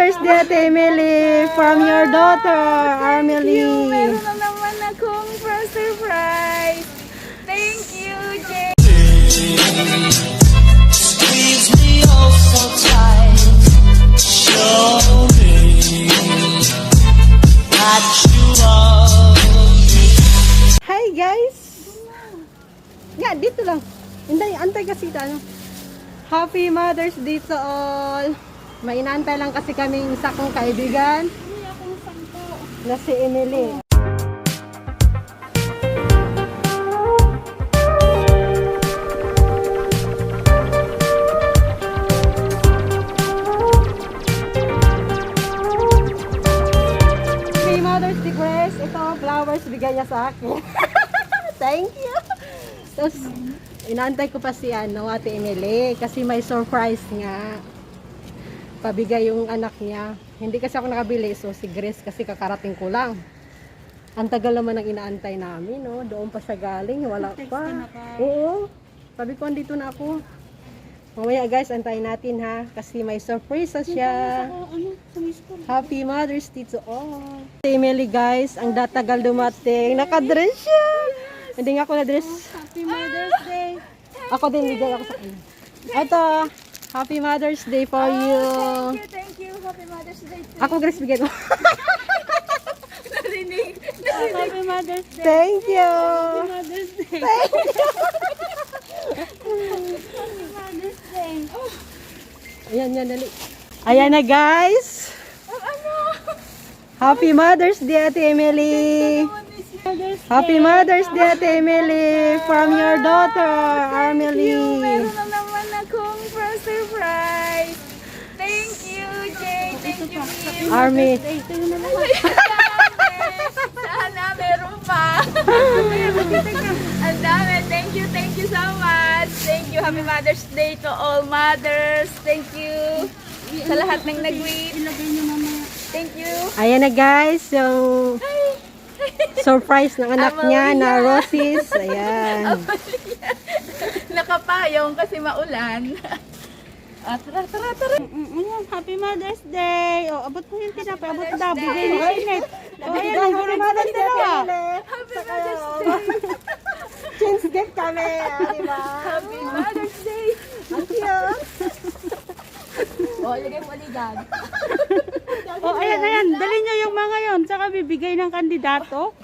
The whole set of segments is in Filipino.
Mother's Day, Ate Emily, from your daughter, Armely. Meron na naman akong surprise. Thank you, Jay. Squeeze me oh so tight. Show me that you love me. Hi guys! Nga, dito lang. Hindi, antay kasi ano. Happy Mother's Day to all. May inaantay lang kasi kaming sakong kaibigan. Hindi akong sangko. Na si Emily. Happy Mother's Day, Grace. Ito, flowers bigay niya sa akin. Thank you. Tapos, inaantay ko pa si Ate Emily kasi may surprise nga. Pabigay yung anak niya. Hindi kasi ako nakabili, so si Grace kasi kakarating ko lang. Ang tagal naman ang inaantay namin, no? Doon pa siya galing, wala pa. Oo. Sabi ko, andito na ako. Mamaya guys, antayin natin ha. Kasi may surprise siya. Happy Mother's Day to all. Si Emily guys, ang datagal dumating. Nakadress siya. Hindi nga ako na-dress. Happy Mother's Day. Ako din, bigay ako sa kanya. Ito, Happy Mother's Day for you. Thank you. Happy Mother's Day. Ako, Grace, bigay ko. Narinig. Happy Mother's Day. Thank you. Mother's Day. Thank you. Happy Mother's Day. Ayan, yan, dali. Ayan na, guys. Ano? Happy Mother's Day, Ate Emily. Happy Mother's Day, Ate Emily, from your daughter, Armely. Meron na naman akong surprise. Thank you, Jay. Thank you, Kim. Army. Sana meron pa. Ang dami. Thank you so much. Thank you. Happy Mother's Day to all mothers. Thank you. Sa lahat ng nag-wait. Thank you. Ayan na, guys, yung surprise ng anak niya na roses. Ayan. Nakapayong kasi maulan. Tara. Happy Mother's Day! O, abot mo yung tinapay. Abot daw. Bigay ni Sinet. O, ayan. Happy Mother's Day dalawa. Happy Mother's Day. Change gift kami, di ba? Happy Mother's Day. Ang cute. Lagay mo dyan. O, ayan. Dali nyo yung mga yon. Saka bibigay ng kandidato.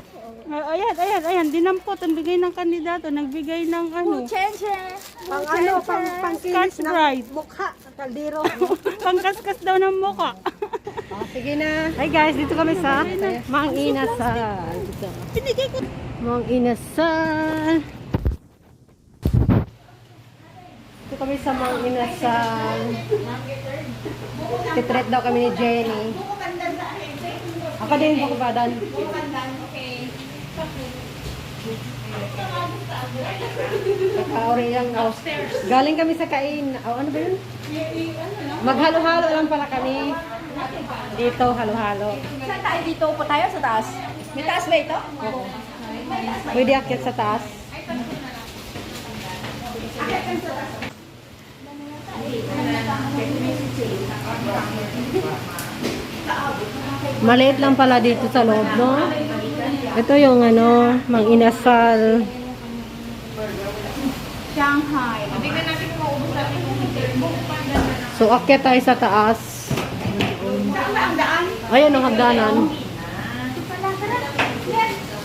O, ayan. Dinampot ang bigay ng kandidato. Nagbigay ng ano. Chenche. Pang ano, pang kinis Scotch ng Brite. mukha. Kaldero. Pangkaskas daw ng muka. Oh, sige na. Hi guys, dito kami sa Mang Inasal. Dito. Mang Inasal. Dito kami sa Mang Inasal. Titreat daw kami ni Jenny. Ako din, bukubadan. Kakaori lang. Galing kami sa kain. Ano ba yun? Maghalo-halo lang pala kami. Dito, halo-halo. Saan tayo dito? Po tayo sa taas. May taas ba ito? Oo. Pwede akyat sa taas. Maliit lang pala dito sa loob, no? Ito yung ano, Mang Inasal. Shanghai. So, akyat tayo sa taas. Ayan ang hagdanan.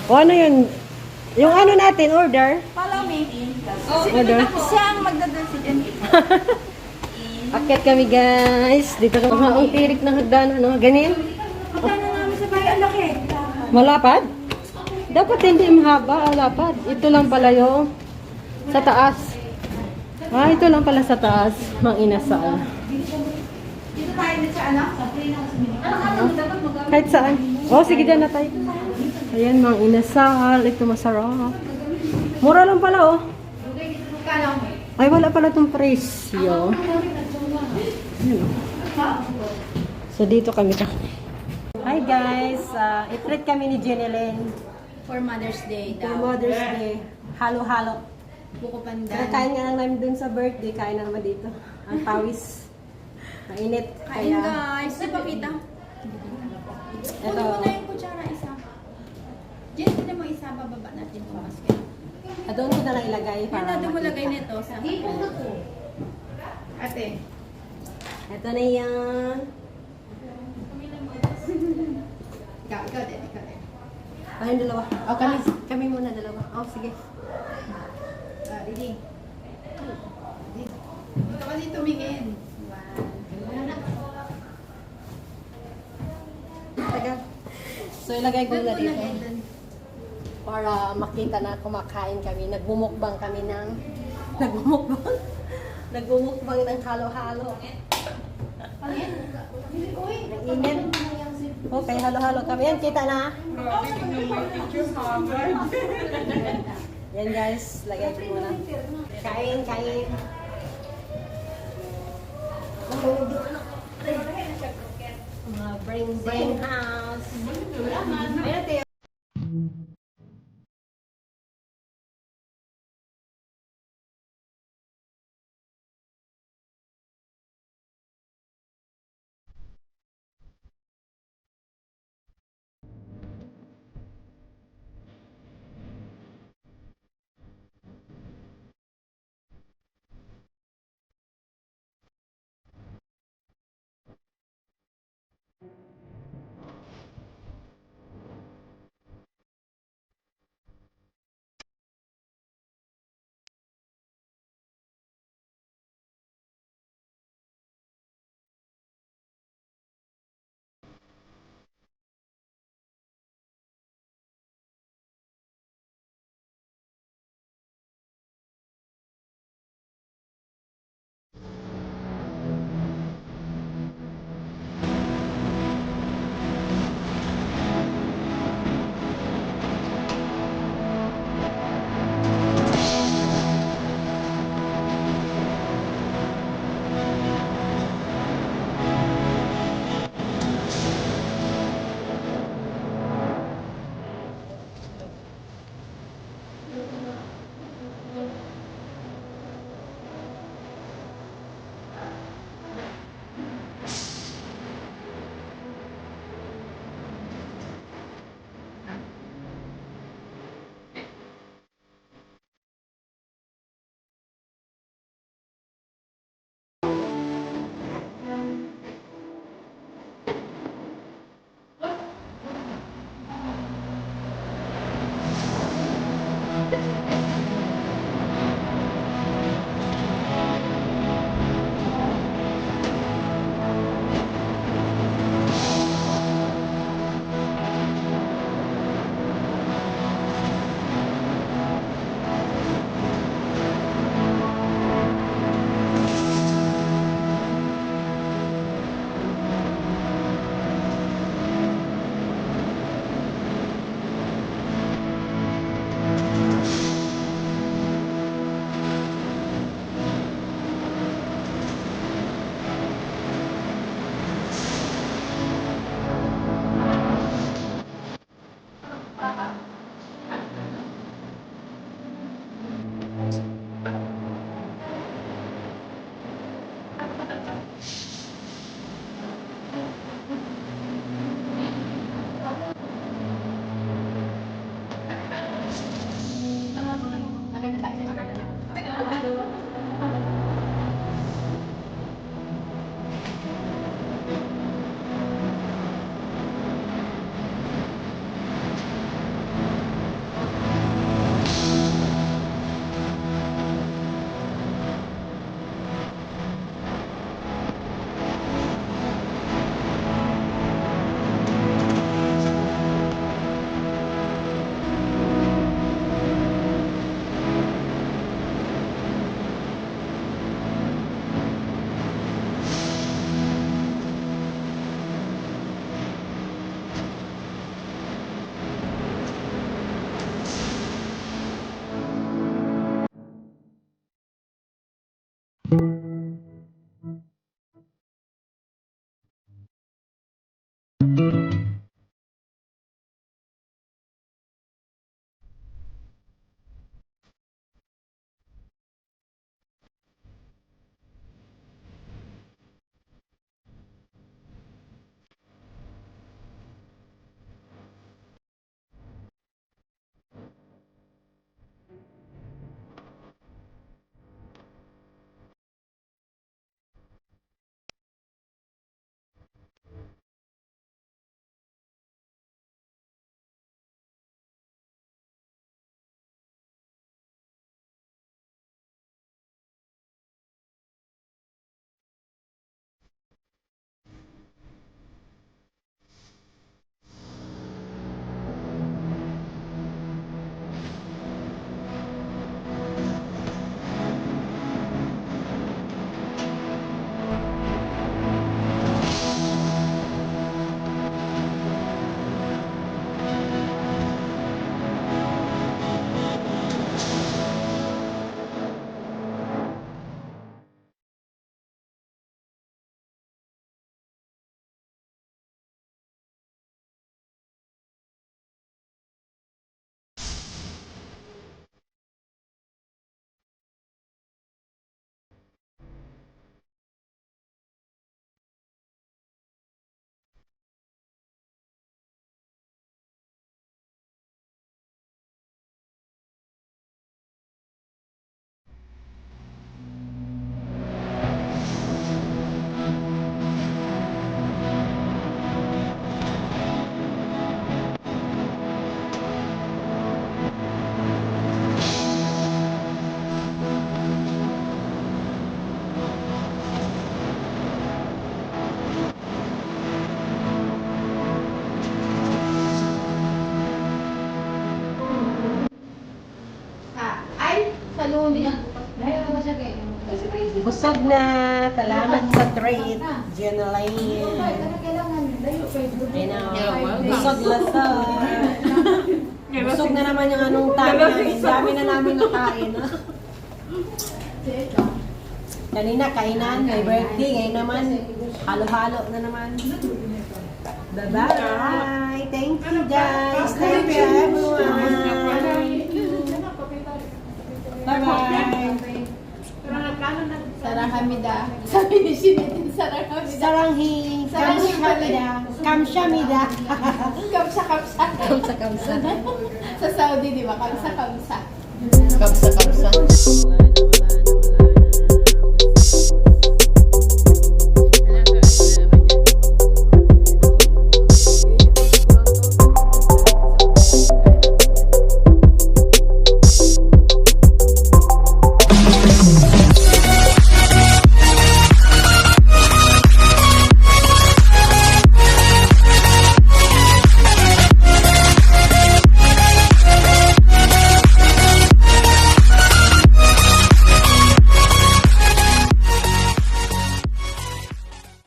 O ano yun? Yung ano natin, order? Follow me. Order. Siya ang magdadal si Jen. Akyat kami guys. Dito kami. Ang tirik ng hagdanan, no? Ganyan. Magkano namin sa bahay? Ang laki. Malapad? Dapat hindi mahaba, lapad. Ito lang pala yung sa taas. Ito lang pala sa taas. Mang Inasal. Dito tayo na sa anak. Sa play na. Kahit saan. Sige dyan na tayo. Ayan, Mang Inasal. Ito masarap. Mura lang pala, Ay, wala pala itong presyo. Ayan, So, dito kami. Hi guys. I-treat kami ni Jenny Lynn. For Mother's Day For daw. Mother's Day. Halo-halo. Buko pandan. Kain nga lang namin dun sa birthday. Kain na naman dito. Ang pawis. Mainit. Kain guys. Ipakita ilagay para Yan, mo makita. lagay nito sa... Ate. Ito na yan. Ikaw din. Tayong dalawa. Oh, kami muna dalawa. Oh, sige. Didi. Dito kasi tumingin. Tagal. So, ilagay ko na dito. Para makita na kumakain kami. Nagbumukbang kami ng... Nagbumukbang? Nagbumukbang ng halo-halo. Nag-init. Okay, halo-halo kami. Yan, kita na. Yan guys, lagay ko muna. Kain. Mga brain house. Ayan, Teo. Busog na. Salamat sa treat. Jeneline. Busog lasa. Busog na naman yung anong tayo namin. Dami na namin nakain. Kanina kainan, may birthday. Ngayon naman, halo-halo na naman. Bye-bye. Thank you guys. Thank you everyone. Bye-bye. Sarahamida. Sabi ni Shinitin, Sarahamida. Saranghi. Kamshamida. Kamshamida. Kamsa. Kamsa. Sa Saudi, di ba? Kamsa. Kamsa.